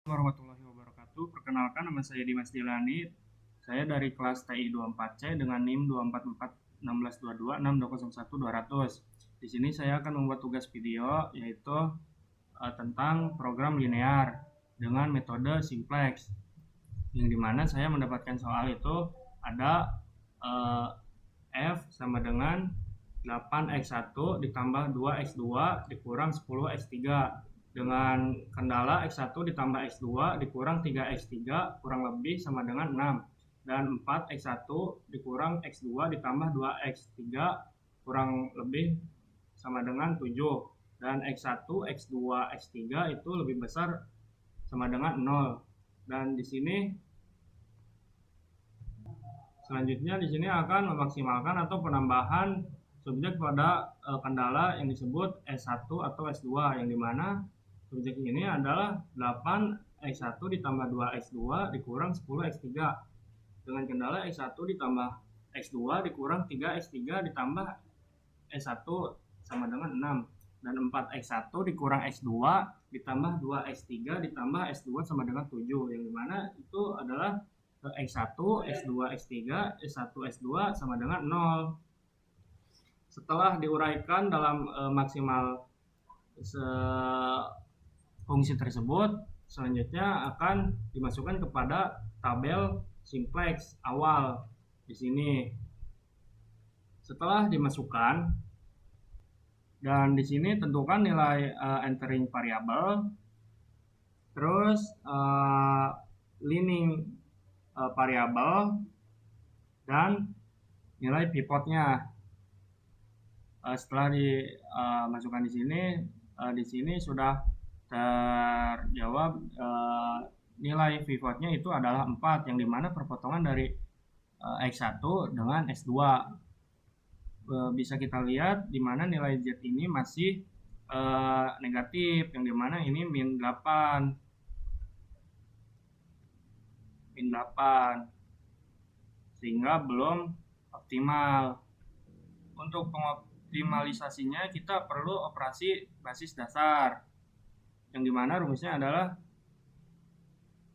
Warahmatullahi wabarakatuh. Perkenalkan, nama saya Dimas Dilani. Saya dari kelas TI 24C dengan NIM 244162226201200. Di sini saya akan membuat tugas video yaitu tentang program linear dengan metode simplex. Yang dimana saya mendapatkan soal itu ada F sama dengan 8x1 ditambah 2x2 dikurang 10x3 dengan kendala x1 ditambah x2 dikurang 3x3 kurang lebih sama dengan 6 dan 4x1 dikurang x2 ditambah 2x3 kurang lebih sama dengan 7 dan x1, x2, x3 itu lebih besar sama dengan 0. Dan di sini selanjutnya di sini akan memaksimalkan atau penambahan subjek pada kendala yang disebut S1 atau S2 yang dimana subjek ini adalah 8x1 ditambah 2x2 dikurang 10x3 dengan kendala x1 ditambah x2 dikurang 3x3 ditambah s1 sama dengan 6 dan 4x1 dikurang x2 ditambah 2x3 ditambah s2 sama dengan 7 yang dimana itu adalah x1, x2, x3, s1, s2 sama dengan 0. Setelah diuraikan dalam maksimal fungsi tersebut, selanjutnya akan dimasukkan kepada tabel simplex awal di sini. Setelah dimasukkan dan di sini tentukan nilai entering variable, terus leaning variable dan nilai pivotnya. Setelah dimasukkan di sini sudah terjawab nilai pivotnya itu adalah 4 yang dimana perpotongan dari X1 dengan S2 bisa kita lihat dimana nilai Z ini masih negatif yang dimana ini min 8 sehingga belum optimal. Untuk pengoptimalisasinya kita perlu operasi basis dasar yang dimana rumusnya adalah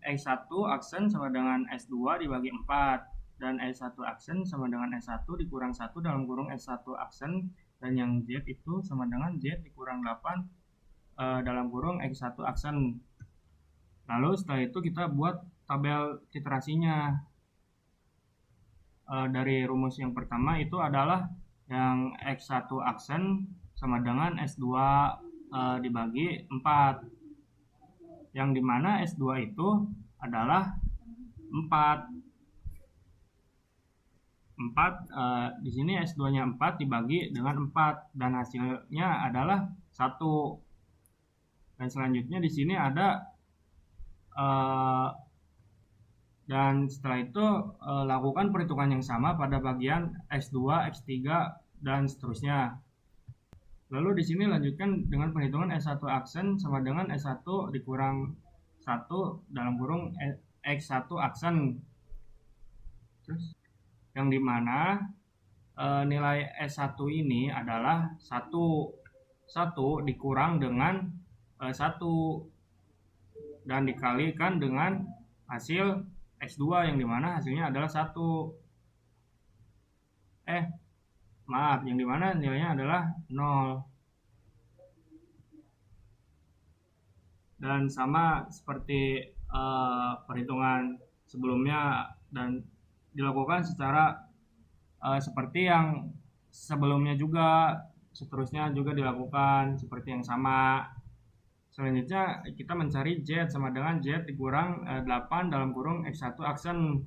X1 aksen sama dengan S2 dibagi 4 dan S1 aksen sama dengan S1 dikurang 1 dalam kurung S1 aksen dan yang Z itu sama dengan Z dikurang 8 dalam kurung X1 aksen. Lalu setelah itu kita buat tabel iterasinya. Dari rumus yang pertama itu adalah yang X1 aksen sama dengan S2 dibagi 4 yang dimana S2 itu adalah 4 di sini S2 nya 4 dibagi dengan 4 dan hasilnya adalah 1 dan selanjutnya di sini ada dan setelah itu lakukan perhitungan yang sama pada bagian X2, X3 dan seterusnya. Lalu di sini lanjutkan dengan perhitungan S1 aksen sama dengan S1 dikurang 1 dalam kurung X1 aksen. Terus yang dimana nilai S1 ini adalah 1 dikurang dengan 1 dan dikalikan dengan hasil X2 yang dimana hasilnya adalah 1 yang dimana nilainya adalah 0 dan sama seperti perhitungan sebelumnya dan dilakukan secara seperti yang sebelumnya juga seterusnya juga dilakukan seperti yang sama. Selanjutnya kita mencari Z sama dengan Z dikurang 8 dalam kurung X1 aksen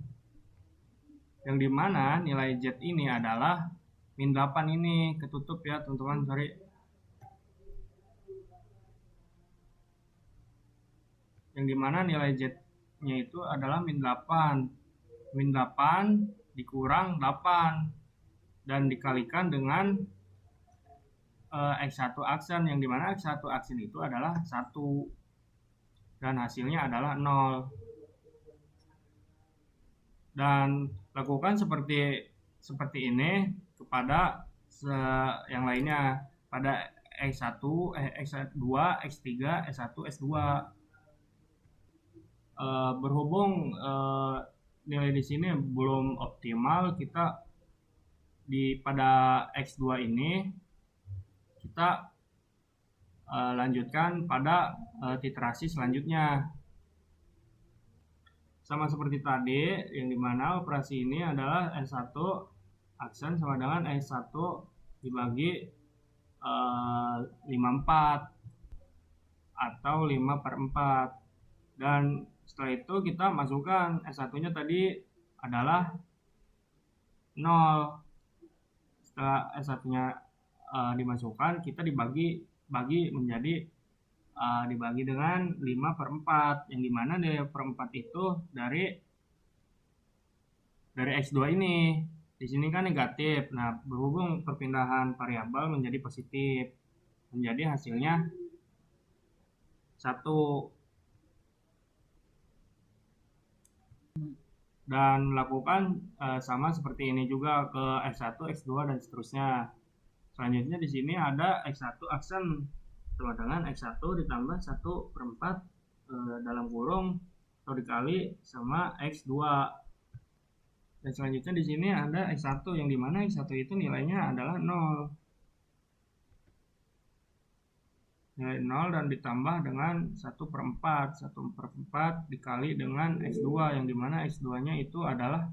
yang dimana nilai Z ini adalah min 8 ini ketutup ya teman-teman, sorry. Yang dimana nilai Z nya itu adalah min 8 dikurang 8 dan dikalikan dengan X1 aksen yang dimana X1 aksen itu adalah 1 dan hasilnya adalah 0 dan lakukan seperti ini kepada yang lainnya pada X1, X2, X3, S1, S2 berhubung nilai di sini belum optimal, kita pada X2 ini kita lanjutkan pada titerasi selanjutnya. Sama seperti tadi, yang dimana operasi ini adalah S1 aksen sama dengan S1 dibagi 54 atau 5/4. Dan setelah itu kita masukkan S1 nya tadi adalah 0. Setelah S1 nya dimasukkan, kita dibagi menjadi dibagi dengan 5/4, yang dimana 5/4 itu dari X2 ini. Di sini kan negatif. Nah, berhubung perpindahan variabel menjadi positif, menjadi hasilnya 1. Dan lakukan sama seperti ini juga ke X1, X2 dan seterusnya. Selanjutnya di sini ada X1 aksen sama dengan X1 ditambah 1/4 dalam kurung atau dikali sama X2. Dan selanjutnya di sini ada X1, yang dimana X1 itu nilainya adalah 0. Nilai 0 dan ditambah dengan 1/4 dikali dengan X2, yang dimana X2 nya itu adalah